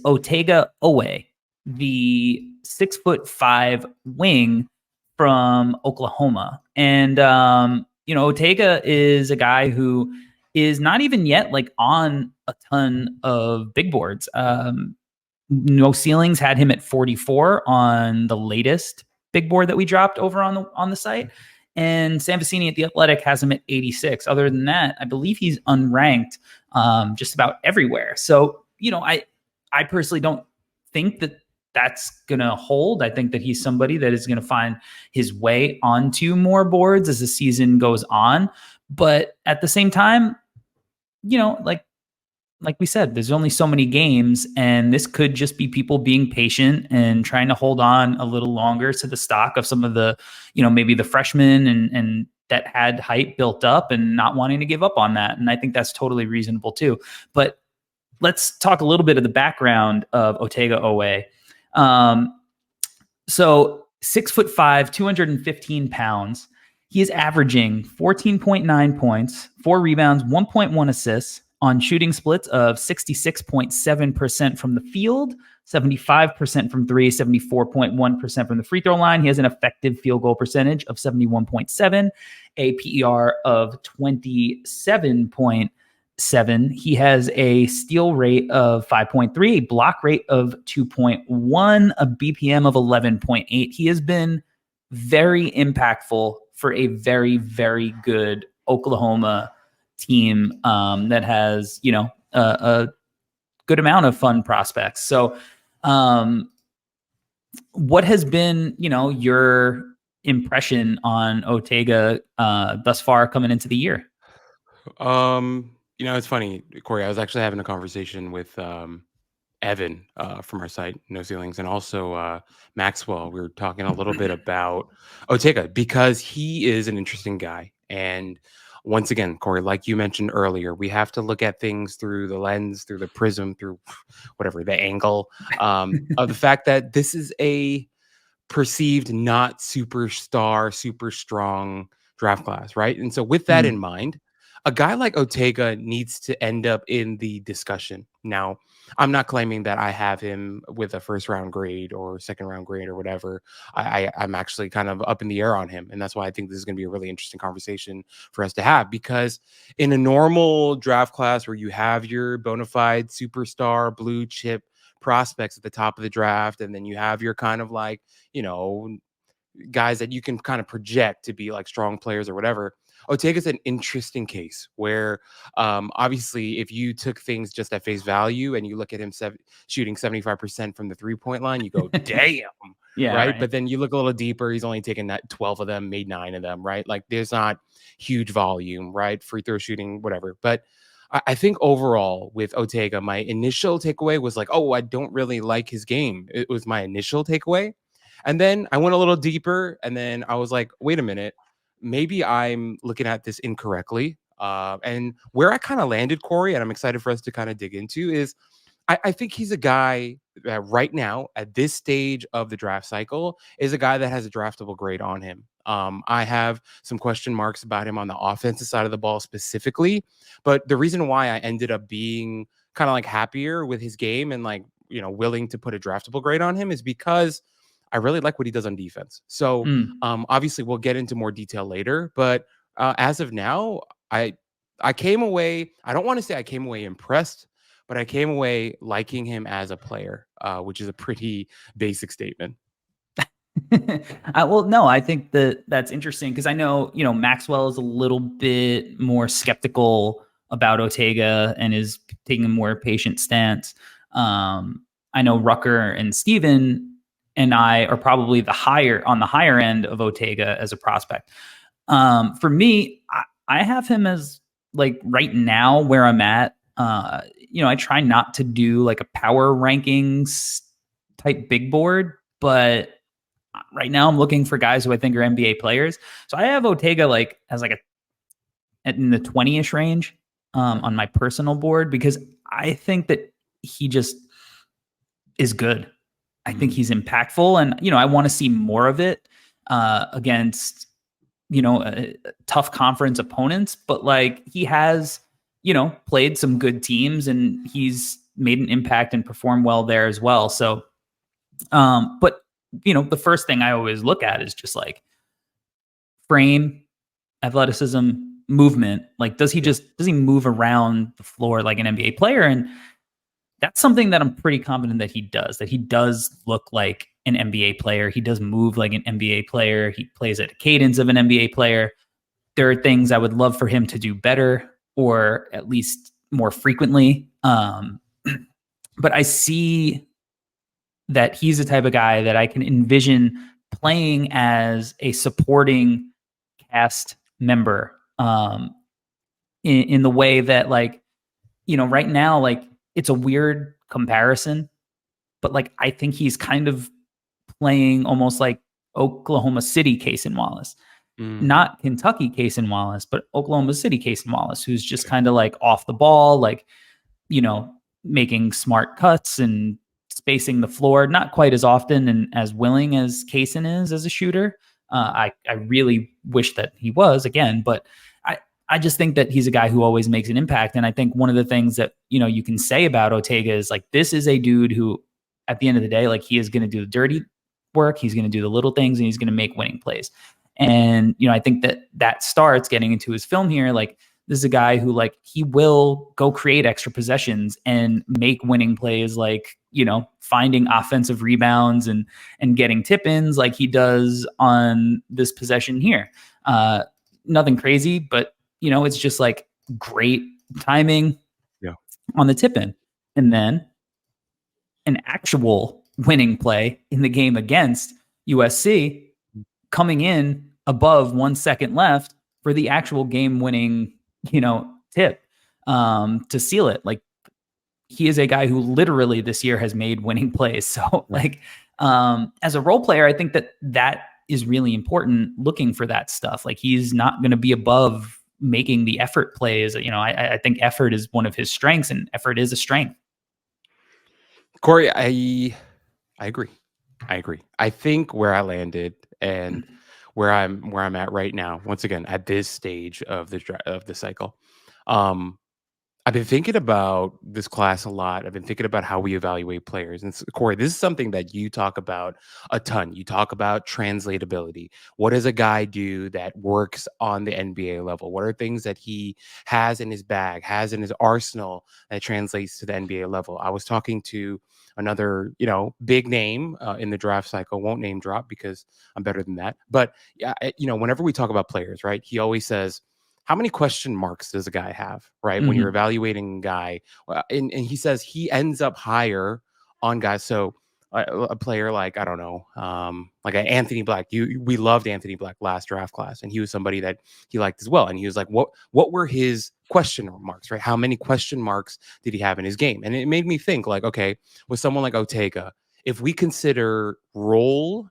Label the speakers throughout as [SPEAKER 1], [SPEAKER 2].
[SPEAKER 1] Otega Oweh, the 6'5" wing from Oklahoma. And Otega is a guy who is not even yet like on a ton of big boards. No Ceilings had him at 44 on the latest big board that we dropped over on the site. And Sam Vecini at The Athletic has him at 86. Other than that, I believe he's unranked just about everywhere. So, I personally don't think that that's going to hold. I think that he's somebody that is going to find his way onto more boards as the season goes on. But at the same time, like we said, there's only so many games, and this could just be people being patient and trying to hold on a little longer to the stock of some of the, maybe the freshmen and that had hype built up and not wanting to give up on that. And I think that's totally reasonable too. But let's talk a little bit of the background of Otega Oweh. So 6'5", 215 pounds. He is averaging 14.9 points, 4 rebounds, 1.1 assists on shooting splits of 66.7% from the field, 75% from three, 74.1% from the free throw line. He has an effective field goal percentage of 71.7, a PER of 27.7. He has a steal rate of 5.3, a block rate of 2.1, a BPM of 11.8. He has been very impactful for a very, very good Oklahoma team that has, a good amount of fun prospects. So what has been, your impression on Otega thus far coming into the year?
[SPEAKER 2] It's funny, Corey, I was actually having a conversation with Evan from our site, No Ceilings, and also Maxwell. We were talking a little bit about Otega because he is an interesting guy. And once again, Corey, like you mentioned earlier, we have to look at things through the lens, through the prism, through whatever the angle of the fact that this is a perceived not superstar, super strong draft class, right? And so with that in mind, a guy like Otega needs to end up in the discussion. Now, I'm not claiming that I have him with a first round grade or second round grade or whatever. I'm actually kind of up in the air on him. And that's why I think this is going to be a really interesting conversation for us to have, because in a normal draft class where you have your bona fide superstar blue chip prospects at the top of the draft, and then you have your kind of like, guys that you can kind of project to be like strong players or whatever. Otega's an interesting case where obviously if you took things just at face value and you look at him shooting 75% from the 3-point line, you go, damn.
[SPEAKER 1] Yeah,
[SPEAKER 2] right. But then you look a little deeper, he's only taken 12 of them, made 9 of them, right? Like there's not huge volume, right? Free throw shooting, whatever. But I think overall with Otega, my initial takeaway was like, oh, I don't really like his game. It was my initial takeaway. And then I went a little deeper, and then I was like, wait a minute, maybe I'm looking at this incorrectly. And where I kind of landed, Corey, and I'm excited for us to kind of dig into, is I think he's a guy that right now at this stage of the draft cycle is a guy that has a draftable grade on him. I have some question marks about him on the offensive side of the ball specifically, but the reason why I ended up being kind of like happier with his game and like, willing to put a draftable grade on him is because I really like what he does on defense. So obviously we'll get into more detail later, but as of now, I came away, I don't want to say I came away impressed, but I came away liking him as a player, which is a pretty basic statement.
[SPEAKER 1] Well, no, I think that's interesting because I know, Maxwell is a little bit more skeptical about Otega and is taking a more patient stance. I know Rucker and Steven and I are probably on the higher end of Otega as a prospect. For me, I have him as like right now where I'm at. I try not to do like a power rankings type big board, but right now I'm looking for guys who I think are NBA players. So I have Otega like as like in the 20-ish range on my personal board because I think that he just is good. I think he's impactful, and I want to see more of it against tough conference opponents. But like he has played some good teams, and he's made an impact and performed well there as well. So, but the first thing I always look at is just like frame, athleticism, movement. Like, does he move around the floor like an NBA player? And that's something that I'm pretty confident that he does. That he does look like an NBA player. He does move like an NBA player. He plays at a cadence of an NBA player. There are things I would love for him to do better, or at least more frequently. But I see that he's the type of guy that I can envision playing as a supporting cast member, in the way that, like, right now, like, it's a weird comparison, but like I think he's kind of playing almost like Oklahoma City Casey Wallace,
[SPEAKER 2] Mm,
[SPEAKER 1] not Kentucky Casey Wallace, but Oklahoma City Casey Wallace, who's just
[SPEAKER 2] okay.
[SPEAKER 1] kind of like off the ball, like, you know, making smart cuts and spacing the floor, not quite as often and as willing as Kaysen is as a shooter. I really wish that he was again, but I I just think that he's a guy who always makes an impact. And I think one of the things that you can say about Otega is like, this is a dude who, at the end of the day, like, he is going to do the dirty work, he's going to do the little things, and he's going to make winning plays. And I think that starts getting into his film here, like, this is a guy who, like, he will go create extra possessions and make winning plays, like, finding offensive rebounds and getting tip-ins like he does on this possession here. Nothing crazy, but it's just like great timing
[SPEAKER 2] Yeah.
[SPEAKER 1] on the tip-in. And then an actual winning play in the game against USC, coming in above 1 second left for the actual game winning, tip, to seal it. Like, he is a guy who literally this year has made winning plays. So,
[SPEAKER 2] Right.
[SPEAKER 1] like, as a role player, I think that is really important, looking for that stuff. Like, he's not going to be above making the effort plays. I think effort is one of his strengths, and effort is a strength.
[SPEAKER 2] Corey, I agree. I agree. I think where I landed and where I'm at right now, once again at this stage of the cycle, um, I've been thinking about this class a lot. I've been thinking about how we evaluate players. And Corey, this is something that you talk about a ton. You talk about translatability. What does a guy do that works on the NBA level? What are things that he has in his bag, has in his arsenal that translates to the NBA level? I was talking to another, big name in the draft cycle. Won't name drop because I'm better than that. But yeah, whenever we talk about players, right, he always says, how many question marks does a guy have, right? When you're
[SPEAKER 1] Mm-hmm.
[SPEAKER 2] evaluating a guy, and he says he ends up higher on guys. So a player like, I don't know, like an Anthony Black. We loved Anthony Black last draft class, and he was somebody that he liked as well. And he was like, what were his question marks, right? How many question marks did he have in his game? And it made me think, like, okay, with someone like Otega, if we consider role,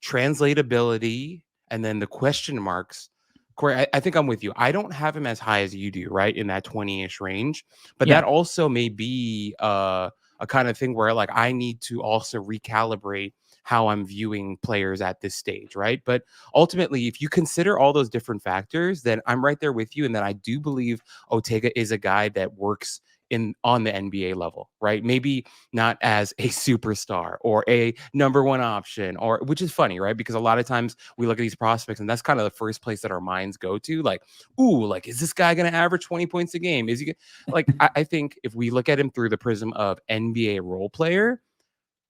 [SPEAKER 2] translatability, and then the question marks, Corey, I think I'm with you. I don't have him as high as you do, right? In that 20-ish range. But that
[SPEAKER 1] Yeah.
[SPEAKER 2] also may be a kind of thing where, like, I need to also recalibrate how I'm viewing players at this stage, right? But ultimately, if you consider all those different factors, then I'm right there with you. And then I do believe Otega is a guy that works in on the NBA level, right? Maybe not as a superstar or a number one option, or which is funny, right? Because a lot of times we look at these prospects and that's kind of the first place that our minds go to. Like, ooh, like, is this guy going to average 20 points a game? Is he like, I think if we look at him through the prism of NBA role player,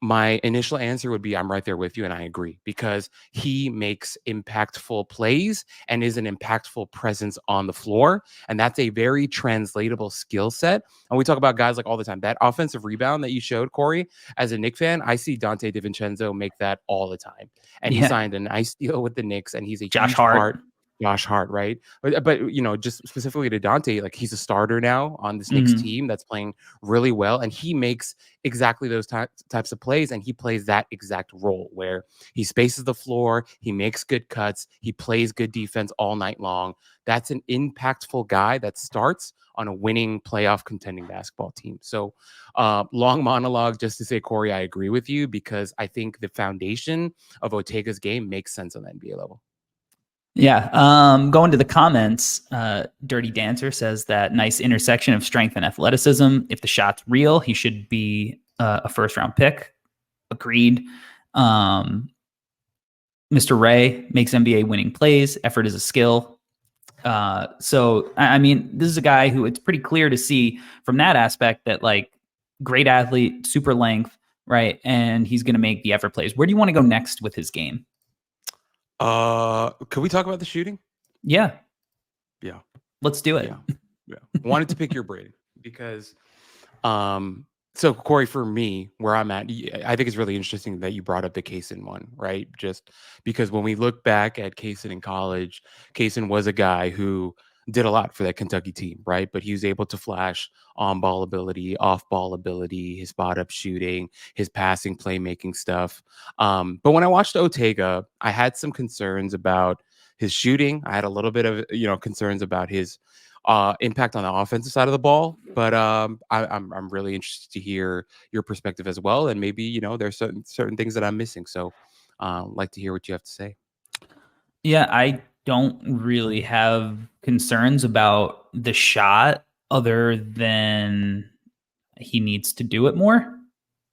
[SPEAKER 2] my initial answer would be I'm right there with you, and I agree because he makes impactful plays and is an impactful presence on the floor, and that's a very translatable skill set. And we talk about guys like all the time. That offensive rebound that you showed, Corey, as a Knicks fan, I see Dante DiVincenzo make that all the time, and he
[SPEAKER 1] Yeah.
[SPEAKER 2] signed a nice deal with the Knicks, and he's a
[SPEAKER 1] Josh
[SPEAKER 2] huge part.
[SPEAKER 1] Hart.
[SPEAKER 2] Josh Hart, right? But just specifically to Dante, like, he's a starter now on this Knicks
[SPEAKER 1] Mm-hmm.
[SPEAKER 2] team that's playing really well, and he makes exactly those types of plays, and he plays that exact role where he spaces the floor, he makes good cuts, he plays good defense all night long. That's an impactful guy that starts on a winning playoff contending basketball team. So long monologue just to say, Corey, I agree with you because I think the foundation of Otega's game makes sense on the NBA level.
[SPEAKER 1] Yeah. Going to the comments, Dirty Dancer says that nice intersection of strength and athleticism. If the shot's real, he should be a first round pick. Agreed. Um, Mr. Ray makes NBA winning plays. Effort is a skill. So I mean, this is a guy who it's pretty clear to see from that aspect that like great athlete, super length, right? And he's going to make the effort plays. Where do you want to go next with his game?
[SPEAKER 2] Could we talk about the shooting?
[SPEAKER 1] Yeah,
[SPEAKER 2] Yeah.
[SPEAKER 1] let's do it.
[SPEAKER 2] Yeah. Yeah. Wanted to pick your brain because um so Corey, for me, where I'm at, I think it's really interesting that you brought up the Kaysen one, right? Just because when we look back at Kaysen in college, Kaysen was a guy who did a lot for that Kentucky team, right? But he was able to flash on ball ability, off ball ability, his spot up shooting, his passing, playmaking stuff. But when I watched Otega, I had some concerns about his shooting. I had a little bit of concerns about his impact on the offensive side of the ball. But I'm really interested to hear your perspective as well, and maybe there's certain things that I'm missing. So, like to hear what you have to say.
[SPEAKER 1] Yeah, I don't really have concerns about the shot other than he needs to do it more.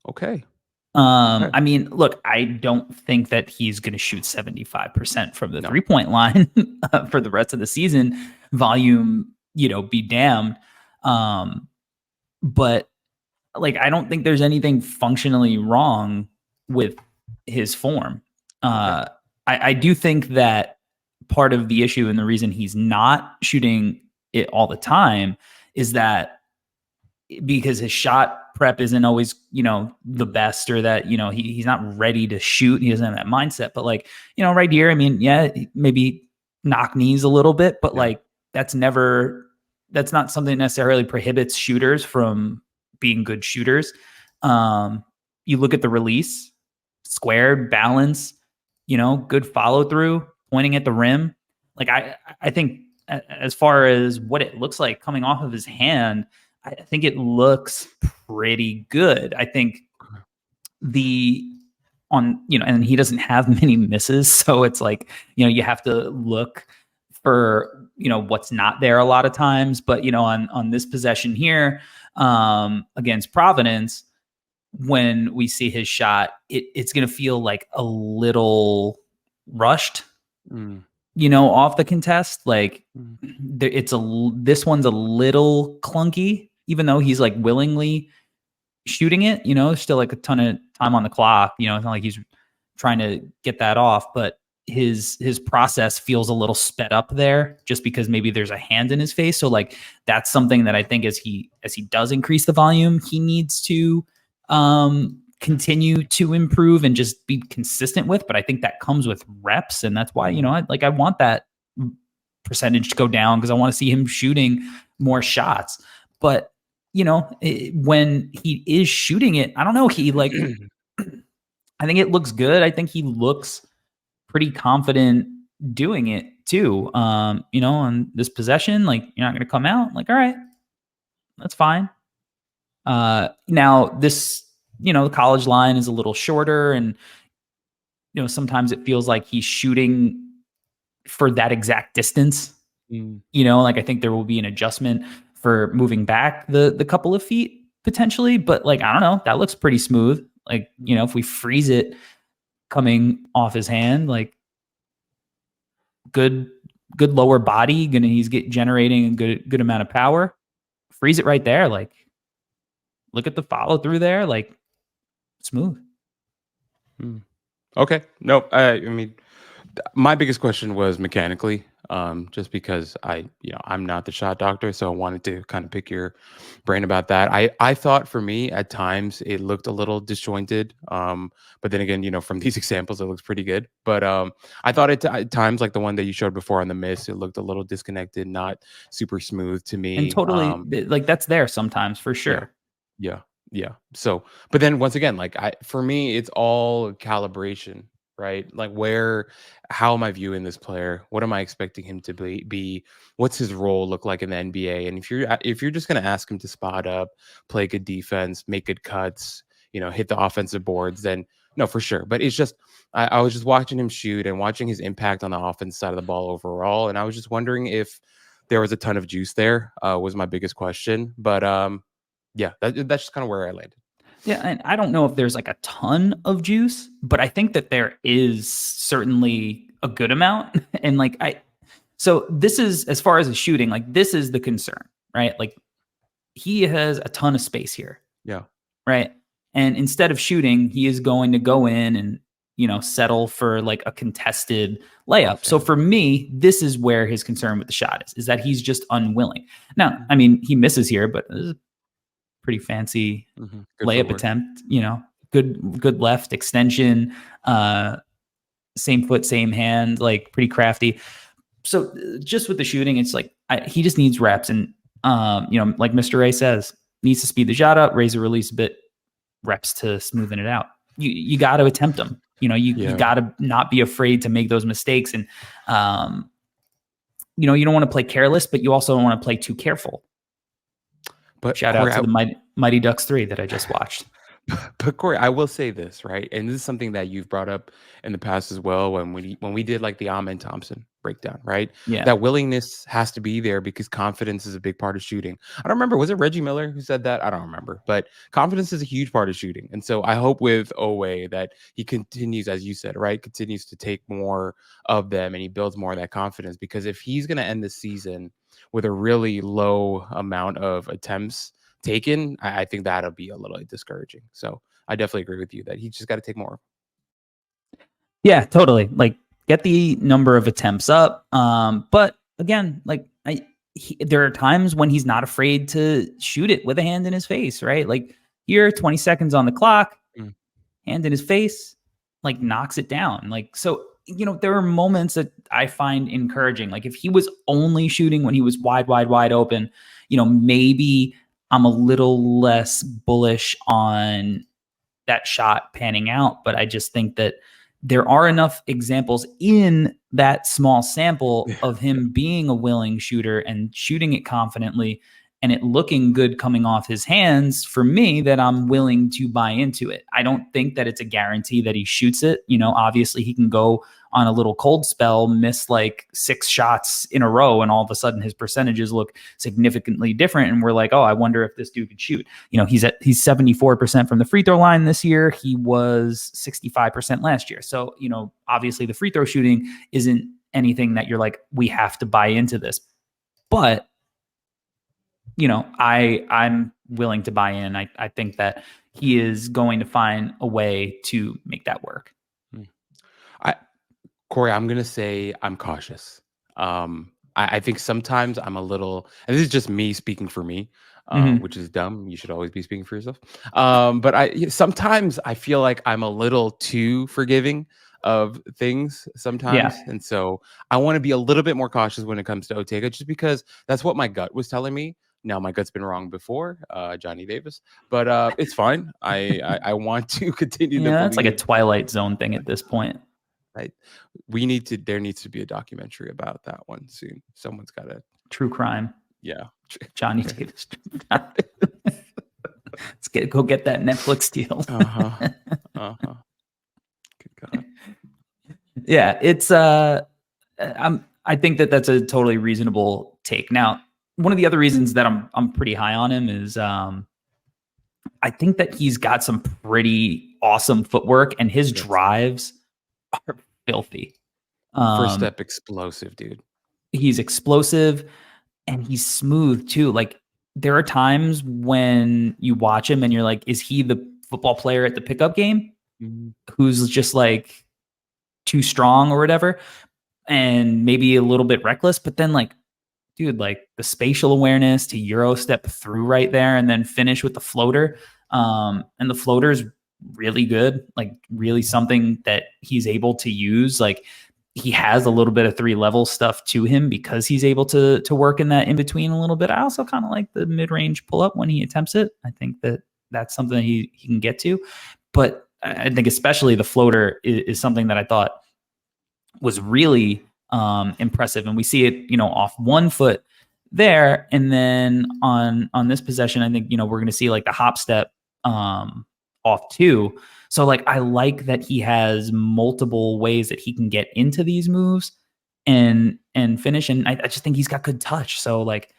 [SPEAKER 2] Okay. Okay.
[SPEAKER 1] I mean, look, I don't think that he's going to shoot 75% from the
[SPEAKER 2] No.
[SPEAKER 1] 3-point line for the rest of the season. Volume, be damned. But like, I don't think there's anything functionally wrong with his form.
[SPEAKER 2] Okay.
[SPEAKER 1] I do think that part of the issue and the reason he's not shooting it all the time is that because his shot prep isn't always, the best, or that, he's not ready to shoot. He doesn't have that mindset. But like, right here, I mean, yeah, maybe knock knees a little bit, but
[SPEAKER 2] Yeah.
[SPEAKER 1] like that's not something that necessarily prohibits shooters from being good shooters. You look at the release, squared, balance, good follow through, pointing at the rim. Like I think as far as what it looks like coming off of his hand, I think it looks pretty good. I think the on and he doesn't have many misses, so it's like you have to look for what's not there a lot of times. But on this possession here against Providence, when we see his shot, it's going to feel like a little rushed,
[SPEAKER 2] Mm,
[SPEAKER 1] off the contest. Like
[SPEAKER 2] mm,
[SPEAKER 1] this one's a little clunky, even though he's like willingly shooting it. Still like a ton of time on the clock. It's not like he's trying to get that off, but his process feels a little sped up there just because maybe there's a hand in his face. So like that's something that I think as he does increase the volume, he needs to continue to improve and just be consistent with. But I think that comes with reps, and that's why I want that percentage to go down because I want to see him shooting more shots. But when he is shooting it, I don't know. He like, I think it looks good. I think he looks pretty confident doing it too. On this possession, like you're not going to come out. Like, all right, that's fine. Now this, the college line is a little shorter, and sometimes it feels like he's shooting for that exact distance.
[SPEAKER 2] mm,
[SPEAKER 1] Like I think there will be an adjustment for moving back the couple of feet potentially, but like I don't know, that looks pretty smooth. Like if we freeze it coming off his hand, like good lower body, he's generating a good amount of power. Freeze it right there, like look at the follow through there, like smooth.
[SPEAKER 2] mm. Okay. No, I mean, my biggest question was mechanically, just because I'm not the shot doctor, so I wanted to kind of pick your brain about that. I thought for me at times it looked a little disjointed, but then again, from these examples it looks pretty good. But I thought at times, like the one that you showed before on the miss, it looked a little disconnected, not super smooth to
[SPEAKER 1] And
[SPEAKER 2] me.
[SPEAKER 1] totally, like that's there sometimes for
[SPEAKER 2] Yeah,
[SPEAKER 1] sure.
[SPEAKER 2] yeah, yeah. So, but then once again, like for me, it's all calibration, right? Like how am I viewing this player? What am I expecting him to be? What's his role look like in the NBA? And if you're just gonna ask him to spot up, play good defense, make good cuts, hit the offensive boards, then No, for sure. But it's just I was just watching him shoot and watching his impact on the offense side of the ball overall, and I was just wondering if there was a ton of juice there. Was my biggest question, but yeah, that's just kind of where I landed.
[SPEAKER 1] Yeah, and I don't know if there's like a ton of juice, but I think that there is certainly a good amount. And like so this is, as far as the shooting, like this is the concern, right? Like he has a ton of space here,
[SPEAKER 2] Yeah.
[SPEAKER 1] right? And instead of shooting, he is going to go in and, settle for like a contested layup. So
[SPEAKER 2] Offhand.
[SPEAKER 1] for me, this is where his concern with the shot is that he's just unwilling. Now, I mean, he misses here, but this is a pretty fancy
[SPEAKER 2] Good
[SPEAKER 1] layup
[SPEAKER 2] footwork.
[SPEAKER 1] attempt, good left extension, same foot, same hand, like pretty crafty. So just with the shooting, it's like he just needs reps, and like Mr. Ray says, needs to speed the shot up, raise the release a bit, reps to smoothen it out. You got to attempt them. You got to not be afraid to make those mistakes, and you don't want to play careless, but you also don't want to play too careful.
[SPEAKER 2] But
[SPEAKER 1] Shout
[SPEAKER 2] Corey,
[SPEAKER 1] out to the Mighty Ducks 3 that I just watched.
[SPEAKER 2] But Corey, I will say this, right? And this is something that you've brought up in the past as well when we did like the Amen Thompson breakdown, right?
[SPEAKER 1] Yeah.
[SPEAKER 2] That willingness has to be there because confidence is a big part of shooting. I don't remember, was it Reggie Miller who said that? I don't remember, but confidence is a huge part of shooting. And so I hope with Oweh that he continues, as you said, right? Continues to take more of them and he builds more of that confidence, because if he's going to end the season with a really low amount of attempts taken, I think that'll be a little discouraging. So I definitely agree with you that he just got to take more.
[SPEAKER 1] Yeah, totally. Like get the number of attempts up. But again, like there are times when he's not afraid to shoot it with a hand in his face, right? Like here, 20 seconds on the clock, hand in his face, like knocks it down. Like, so, there are moments that I find encouraging. Like if he was only shooting when he was wide open, maybe I'm a little less bullish on that shot panning out. But I just think that there are enough examples in that small sample of him being a willing shooter and shooting it confidently and it looking good coming off his hands for me that I'm willing to buy into it. I don't think that it's a guarantee that he shoots it. Obviously he can go on a little cold spell, miss like 6 shots in a row, and all of a sudden his percentages look significantly different. And we're like, oh, I wonder if this dude could shoot. He's 74% from the free throw line this year. He was 65% last year. So, obviously the free throw shooting isn't anything that you're like, we have to buy into this. But I'm willing to buy in. I think that he is going to find a way to make that work.
[SPEAKER 2] Corey, I'm going to say I'm cautious. I think sometimes I'm a little, and this is just me speaking for me, which is dumb. You should always be speaking for yourself. But sometimes I feel like I'm a little too forgiving of things sometimes. And so I want to be a little bit more cautious when it comes to Otega, just because that's what my gut was telling me. Now my gut's been wrong before, Johnny Davis, but it's fine. I want to continue to believe.
[SPEAKER 1] It's like a Twilight Zone thing at this point.
[SPEAKER 2] Right. There needs to be a documentary about that one soon. Someone's got to.
[SPEAKER 1] True crime.
[SPEAKER 2] Yeah.
[SPEAKER 1] Johnny Davis. Let's go get that Netflix deal.
[SPEAKER 2] Good God.
[SPEAKER 1] Yeah, it's I think that that's a totally reasonable take. Now, one of the other reasons that I'm pretty high on him is I think that he's got some pretty awesome footwork, and his drives are filthy.
[SPEAKER 2] First step explosive, dude.
[SPEAKER 1] He's explosive and he's smooth too. Like there are times when you watch him and you're like, is he the football player at the pickup game who's just like too strong or whatever, and maybe a little bit reckless? But then like, dude, like the spatial awareness to Euro step through right there and then finish with the floater. And the floater is really good, like really something that he's able to use. Like he has a little bit of 3-level stuff to him because he's able to work in that in between a little bit. I also kind of like the mid-range pull up when he attempts it. I think that that's something he can get to, but I think especially the floater is something that I thought was really impressive. And we see it, off one foot there. And then on this possession, I think, we're going to see like the hop step off 2. So like I like that he has multiple ways that he can get into these moves and finish. And I just think he's got good touch. So like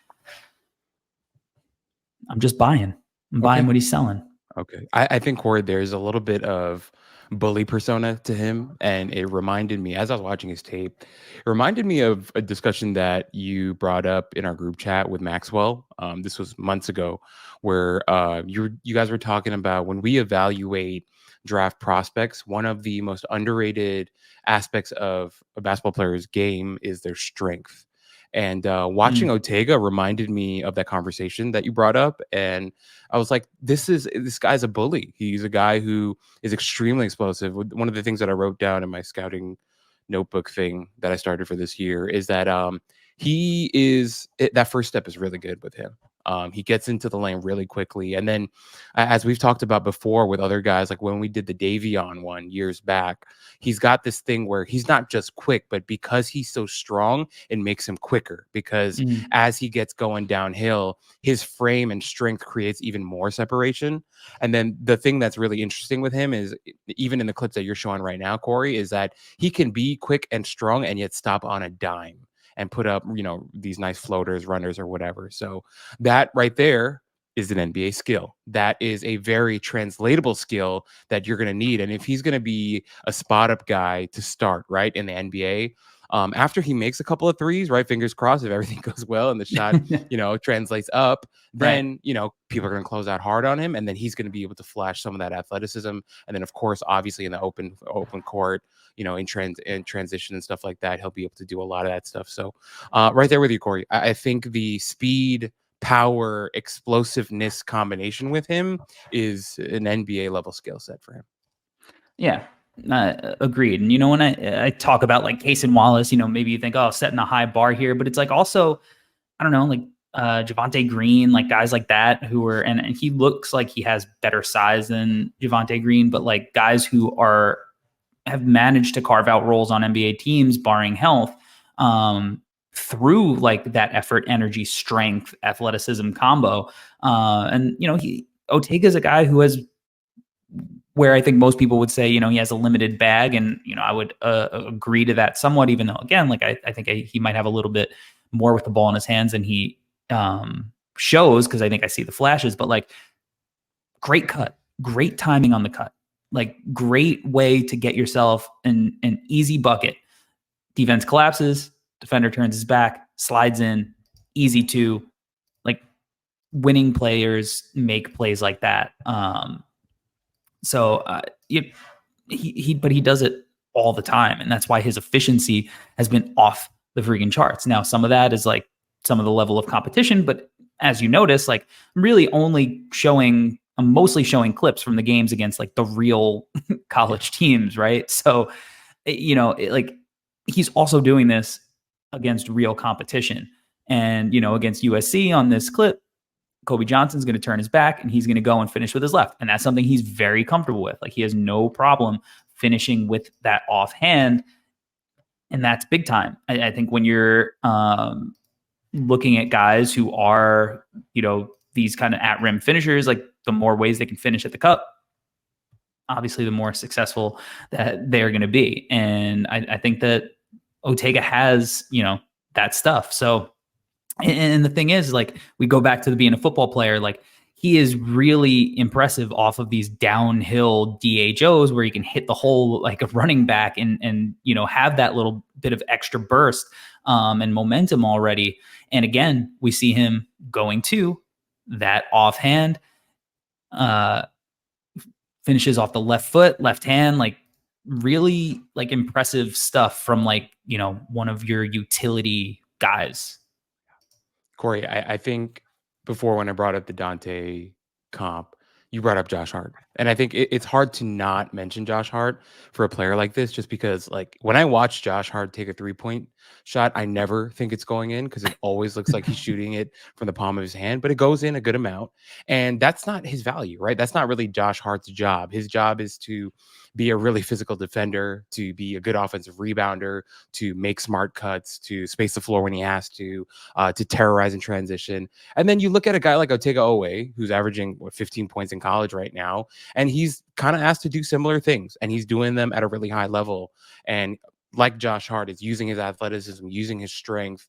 [SPEAKER 1] I'm just buying. I'm buying
[SPEAKER 2] Okay.
[SPEAKER 1] what he's selling.
[SPEAKER 2] Okay. I think Corey, there's a little bit of bully persona to him. And it reminded me, as I was watching his tape, it reminded me of a discussion that you brought up in our group chat with Maxwell. This was months ago, where you guys were talking about when we evaluate draft prospects, one of the most underrated aspects of a basketball player's game is their strength. And watching
[SPEAKER 1] Mm,
[SPEAKER 2] Otega reminded me of that conversation that you brought up. And I was like, this guy's a bully. He's a guy who is extremely explosive. One of the things that I wrote down in my scouting notebook thing that I started for this year is that that first step is really good with him. He gets into the lane really quickly, and then as we've talked about before with other guys, like when we did the Davion one years back, he's got this thing where he's not just quick, but because he's so strong, it makes him quicker. Because
[SPEAKER 1] mm,
[SPEAKER 2] as he gets going downhill, his frame and strength creates even more separation. And then the thing that's really interesting with him is, even in the clips that you're showing right now, Corey, is that he can be quick and strong and yet stop on a dime and put up, these nice floaters, runners, or whatever. So that right there is an NBA skill. That is a very translatable skill that you're going to need. And if he's going to be a spot up guy to start, right, in the NBA, after he makes a couple of threes, right, fingers crossed, if everything goes well and the shot,
[SPEAKER 1] mm.
[SPEAKER 2] translates up,
[SPEAKER 1] Right.
[SPEAKER 2] then, people are going to close out hard on him. And then he's going to be able to flash some of that athleticism. And then, of course, obviously in the open court, in transition and stuff like that, he'll be able to do a lot of that stuff. So right there with you, Corey. I think the speed, power, explosiveness combination with him is an NBA level skill set for him.
[SPEAKER 1] Yeah. Agreed. And when I talk about like Case and Wallace, maybe you think, oh, setting a high bar here, but it's like also, I don't know, like Javante Green, like guys like that who are, and he looks like he has better size than Javante Green, but like guys who have managed to carve out roles on NBA teams, barring health, through like that effort, energy, strength, athleticism combo. And Otega's a guy who has, where I think most people would say, he has a limited bag. And, I would agree to that somewhat, even though, again, like I think he might have a little bit more with the ball in his hands than he shows, because I think I see the flashes, but like great cut, great timing on the cut, like great way to get yourself an easy bucket. Defense collapses, defender turns his back, slides in, easy two. Like winning players make plays like that. So but he does it all the time, and that's why his efficiency has been off the freaking charts. Now, some of that is like some of the level of competition, but as you notice, like I'm mostly showing clips from the games against like the real
[SPEAKER 2] Yeah.
[SPEAKER 1] college teams, right? So, like he's also doing this against real competition, and against USC on this clip, Kobe Johnson's going to turn his back and he's going to go and finish with his left. And that's something he's very comfortable with. Like he has no problem finishing with that offhand. And that's big time. I think when you're looking at guys who are, these kind of at rim finishers, like the more ways they can finish at the cup, obviously the more successful that they're going to be. And I think that Otega has, that stuff. So, and the thing is, like, we go back to being a football player, like, he is really impressive off of these downhill DHOs where he can hit the hole like a running back and have that little bit of extra burst and momentum already. And again, we see him going to that offhand, uh, finishes off the left foot, left hand, like really like impressive stuff from like, one of your utility guys.
[SPEAKER 2] Corey, I think before, when I brought up the Dante comp, you brought up Josh Hart. And I think it's hard to not mention Josh Hart for a player like this, just because, like, when I watch Josh Hart take a 3-point shot, I never think it's going in because it always looks like he's shooting it from the palm of his hand, but it goes in a good amount. And that's not his value, right? That's not really Josh Hart's job. His job is to be a really physical defender, to be a good offensive rebounder, to make smart cuts, to space the floor when he has to terrorize in transition. And then you look at a guy like Otega Oweh, who's averaging 15 points in college right now, and he's kind of asked to do similar things, and he's doing them at a really high level. And like Josh Hart is using his athleticism, using his strength,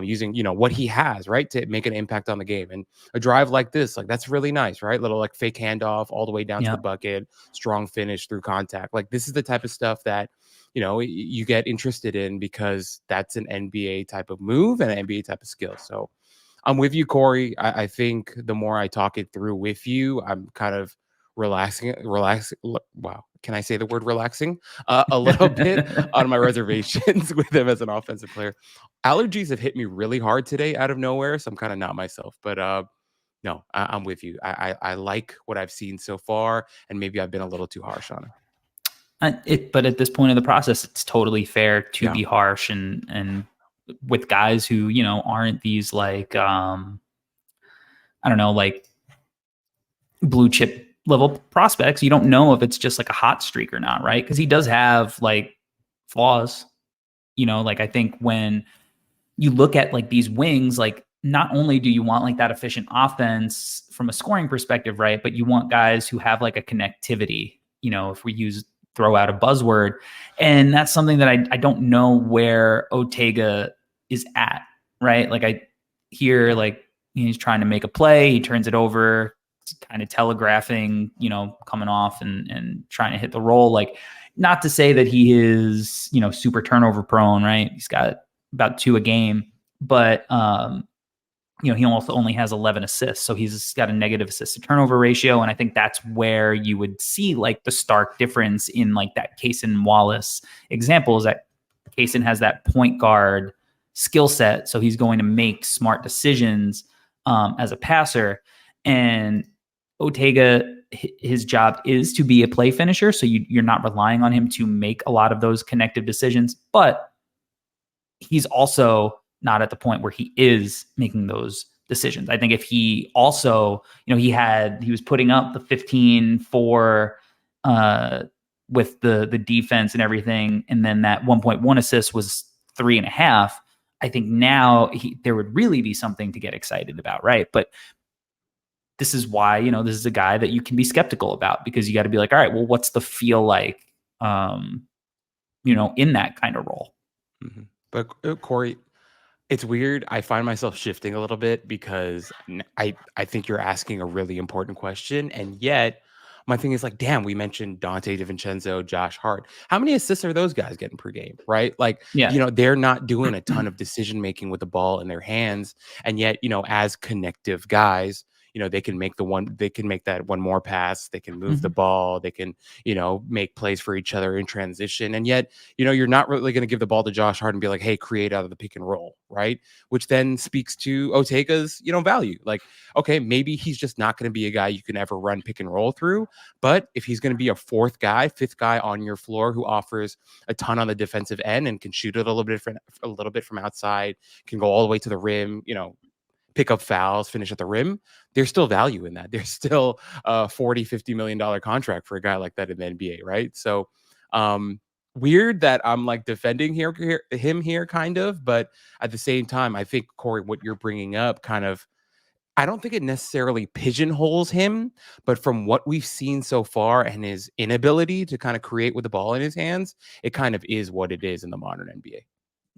[SPEAKER 2] using what he has, right, to make an impact on the game. And a drive like this, like that's really nice, right? Little like fake handoff all the way down to the
[SPEAKER 1] Yeah.
[SPEAKER 2] bucket, strong finish through contact. Like this is the type of stuff that you get interested in because that's an NBA type of move and an NBA type of skill. So I'm with you, Corey. I think the more I talk it through with you, I'm kind of relaxing. Wow. Can I say the word relaxing? A little bit on my reservations with him as an offensive player. Allergies have hit me really hard today out of nowhere. So I'm kind of not myself, but no, I'm with you. I like what I've seen so far, and maybe I've been a little too harsh on him.
[SPEAKER 1] But at this point in the process, it's totally fair to
[SPEAKER 2] Yeah.
[SPEAKER 1] be harsh and with guys who, aren't these like, I don't know, like blue chip level prospects. You don't know if it's just like a hot streak or not, right? Because he does have like flaws. Like I think when you look at like these wings, like not only do you want like that efficient offense from a scoring perspective, right? But you want guys who have like a connectivity, if we throw out a buzzword. And that's something that I don't know where Otega is at, right? Like I hear like he's trying to make a play, he turns it over, kind of telegraphing, coming off and trying to hit the roll. Like, not to say that he is, super turnover prone, right? He's got about 2 a game, but he also only has 11 assists, so he's got a negative assist to turnover ratio, and I think that's where you would see like the stark difference in like that Cason Wallace example, is that Cason has that point guard skill set, so he's going to make smart decisions as a passer, and Otega, his job is to be a play finisher, so you're not relying on him to make a lot of those connective decisions, but he's also not at the point where he is making those decisions. I think if he also, he was putting up the 15 for with the defense and everything, and then that 1.1 assist was 3.5. I think now there would really be something to get excited about, right? But this is why, this is a guy that you can be skeptical about, because you got to be like, all right, well, what's the feel like, in that kind of role?
[SPEAKER 2] Mm-hmm. But Corey, it's weird. I find myself shifting a little bit because I think you're asking a really important question, and yet my thing is like, damn, we mentioned Dante DiVincenzo, Josh Hart. How many assists are those guys getting per game, right? Like,
[SPEAKER 1] Yeah.
[SPEAKER 2] they're not doing a ton of decision making with the ball in their hands, and yet, as connective guys, they can make that one more pass, they can move the ball, they can, make plays for each other in transition. And yet, you're not really going to give the ball to Josh Hart and be like, hey, create out of the pick and roll, right? Which then speaks to Otega's, value. Like, okay, maybe he's just not going to be a guy you can ever run pick and roll through. But if he's going to be a 4th guy, 5th guy on your floor who offers a ton on the defensive end and can shoot it a little bit from outside, can go all the way to the rim, pick up fouls, finish at the rim, there's still value in that. There's still a $40-50 million contract for a guy like that in the NBA, right? So weird that I'm like defending him here kind of, but at the same time, I think, Corey, what you're bringing up kind of, I don't think it necessarily pigeonholes him, but from what we've seen so far and his inability to kind of create with the ball in his hands, it kind of is what it is in the modern NBA.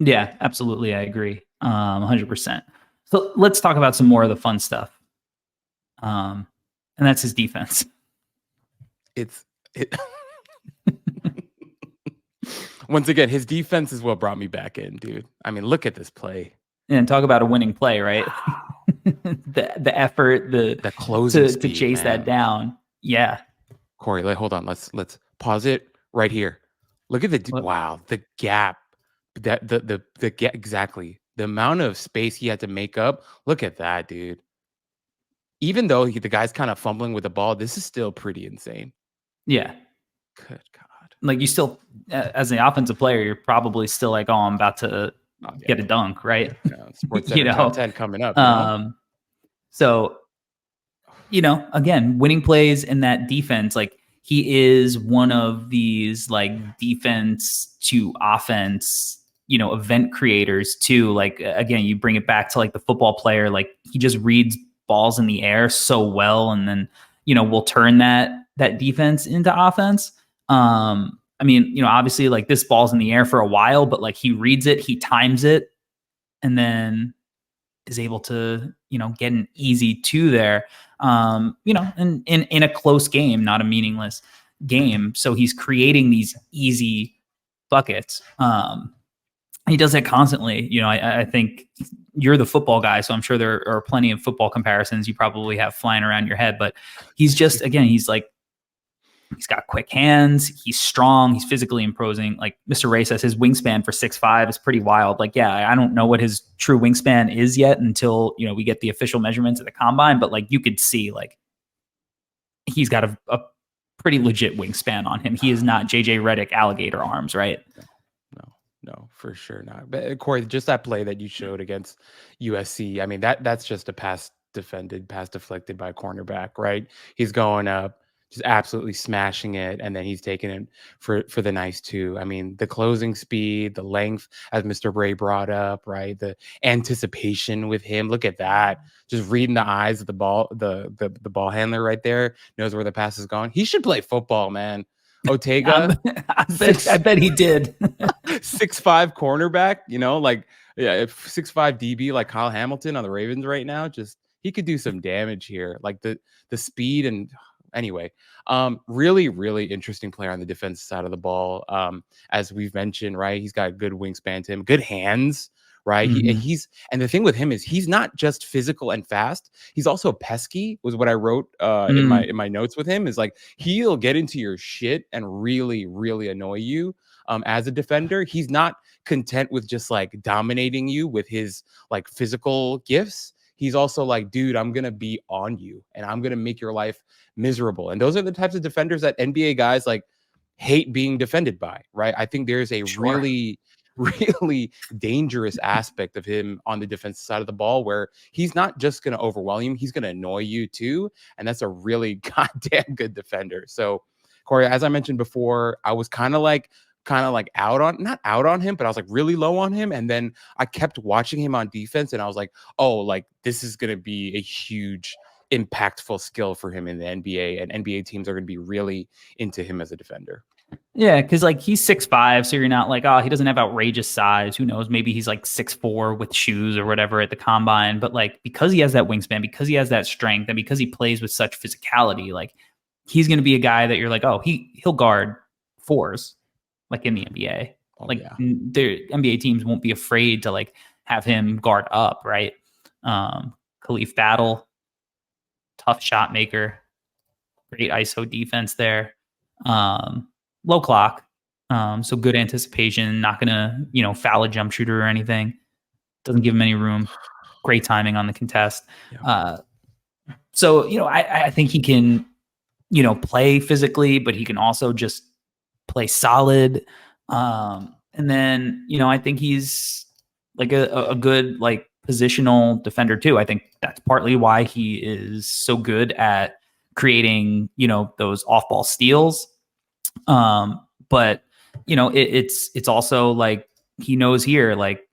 [SPEAKER 1] Yeah, absolutely. I agree. 100%. So let's talk about some more of the fun stuff. And that's his defense.
[SPEAKER 2] Once again, his defense is what brought me back in, dude. I mean, look at this play.
[SPEAKER 1] And talk about a winning play, right? the effort,
[SPEAKER 2] the closing speed,
[SPEAKER 1] to chase that down. Yeah.
[SPEAKER 2] Corey, hold on. Let's pause it right here. Look at the gap. That the gap, exactly. The amount of space he had to make up. Look at that, dude. Even though the guy's kind of fumbling with the ball, this is still pretty insane.
[SPEAKER 1] Yeah.
[SPEAKER 2] Good God.
[SPEAKER 1] Like, you still, as an offensive player, you're probably still like, oh, I'm about to get a dunk, right?
[SPEAKER 2] Sports Center top 10 coming up.
[SPEAKER 1] So, again, winning plays in that defense, like, he is one of these like defense to offense, event creators too. Like, again, you bring it back to like the football player, like he just reads balls in the air so well, and then will turn that defense into offense. I mean, obviously like this ball's in the air for a while, but like he reads it, he times it, and then is able to, get an easy 2 there. In a close game, not a meaningless game. So he's creating these easy buckets. He does that constantly. I think you're the football guy, so I'm sure there are plenty of football comparisons you probably have flying around your head, but he's just, again, he's got quick hands. He's strong. He's physically imposing. Like Mr. Ray says, his wingspan for 6'5" is pretty wild. Like, yeah, I don't know what his true wingspan is yet until, we get the official measurements at the combine, but like you could see like he's got a pretty legit wingspan on him. He is not JJ Redick alligator arms, right?
[SPEAKER 2] No, for sure not. But Corey, just that play that you showed against USC, I mean, that's just a pass deflected by a cornerback, right? He's going up, just absolutely smashing it, and then he's taking it for the nice 2. I mean, the closing speed, the length, as Mr. Bray brought up, right? The anticipation with him. Look at that. Just reading the eyes of the ball, the ball handler right there, knows where the pass is going. He should play football, man. Otega,
[SPEAKER 1] I bet he did.
[SPEAKER 2] 6'5" cornerback, like 6'5" DB like Kyle Hamilton on the Ravens right now. Just he could do some damage here, like the speed. And anyway, really, really interesting player on the defensive side of the ball. As we've mentioned, right, he's got good wingspan to him, good hands. Right.
[SPEAKER 1] Mm-hmm.
[SPEAKER 2] And the thing with him is he's not just physical and fast. He's also pesky, was what I wrote in my notes with him, is like he'll get into your shit and really, really annoy you as a defender. He's not content with just like dominating you with his like physical gifts. He's also like, dude, I'm going to be on you and I'm going to make your life miserable. And those are the types of defenders that NBA guys like hate being defended by. Right. I think there's a really dangerous aspect of him on the defensive side of the ball where he's not just going to overwhelm you, he's going to annoy you too. And that's a really goddamn good defender. So, Corey, as I mentioned before, I was kind of like not out on him, but I was like really low on him. And then I kept watching him on defense and I was like, oh, like this is going to be a huge impactful skill for him in the NBA, and NBA teams are going to be really into him as a defender.
[SPEAKER 1] Yeah, because like he's 6'5", so you're not like, oh, he doesn't have outrageous size. Who knows? Maybe he's like 6'4" with shoes or whatever at the combine. But like because he has that wingspan, because he has that strength, and because he plays with such physicality, like he's going to be a guy that you're like, oh, he'll guard 4s, like in the NBA. The NBA teams won't be afraid to like have him guard up, right? Khalif Battle, tough shot maker, great ISO defense there. Low clock, so good anticipation, not gonna foul a jump shooter or anything, doesn't give him any room, great timing on the contest. So I think he can play physically, but he can also just play solid. And then I think he's like a good like positional defender too. I think that's partly why he is so good at creating those off-ball steals. But it's also like he knows here, like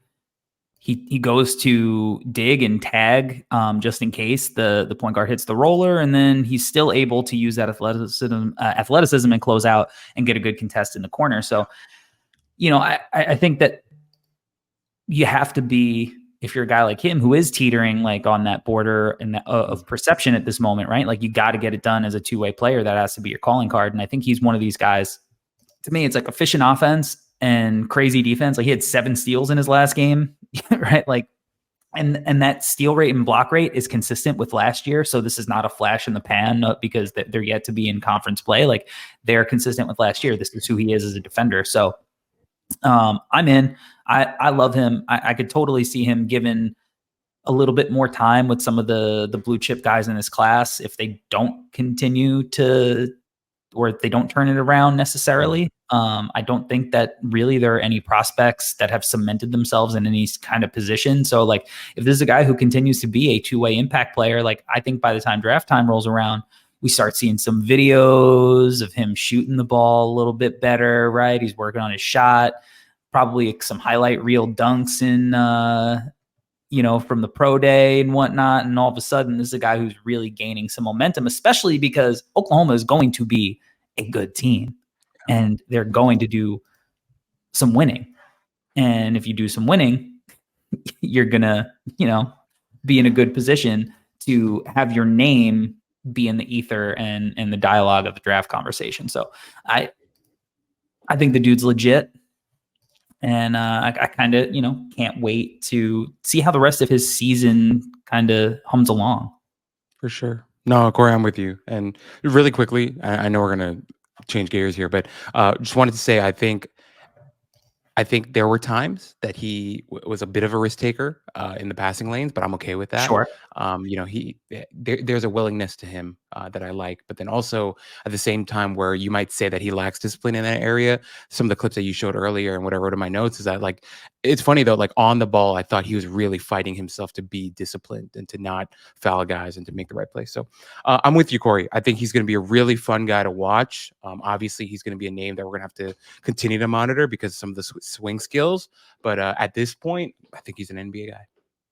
[SPEAKER 1] he goes to dig and tag just in case the point guard hits the roller, and then he's still able to use that athleticism and close out and get a good contest in the corner. So I think that you have to be, if you're a guy like him who is teetering like on that border and of perception at this moment, right? Like you got to get it done as a two-way player. That has to be your calling card. And I think he's one of these guys. To me, it's like efficient offense and crazy defense. Like he had 7 steals in his last game, right? Like, and that steal rate and block rate is consistent with last year. So this is not a flash in the pan because they're yet to be in conference play. Like they're consistent with last year. This is who he is as a defender. So I'm in. I love him. I could totally see him given a little bit more time with some of the blue chip guys in this class if they don't continue to, or if they don't turn it around necessarily. I don't think that really there are any prospects that have cemented themselves in any kind of position. So like if this is a guy who continues to be a two-way impact player, like I think by the time draft time rolls around, we start seeing some videos of him shooting the ball a little bit better, right? He's working on his shot, probably some highlight reel dunks from the pro day and whatnot. And all of a sudden, this is a guy who's really gaining some momentum, especially because Oklahoma is going to be a good team and they're going to do some winning. And if you do some winning, you're going to, be in a good position to have your name be in the ether and the dialogue of the draft conversation. So I think the dude's legit. And I kind of, can't wait to see how the rest of his season kind of hums along.
[SPEAKER 2] For sure. No, Corey, I'm with you. And really quickly, I know we're gonna change gears here, but just wanted to say I think there were times that he was a bit of a risk taker in the passing lanes, but I'm okay with that.
[SPEAKER 1] Sure.
[SPEAKER 2] There's a willingness to him that I like, but then also at the same time where you might say that he lacks discipline in that area. Some of the clips that you showed earlier and what I wrote in my notes is that like it's funny though, like on the ball, I thought he was really fighting himself to be disciplined and to not foul guys and to make the right play. So I'm with you, Corey. I think he's going to be a really fun guy to watch. Obviously, he's going to be a name that we're going to have to continue to monitor because of some of the swing skills. But at this point, I think he's an NBA guy.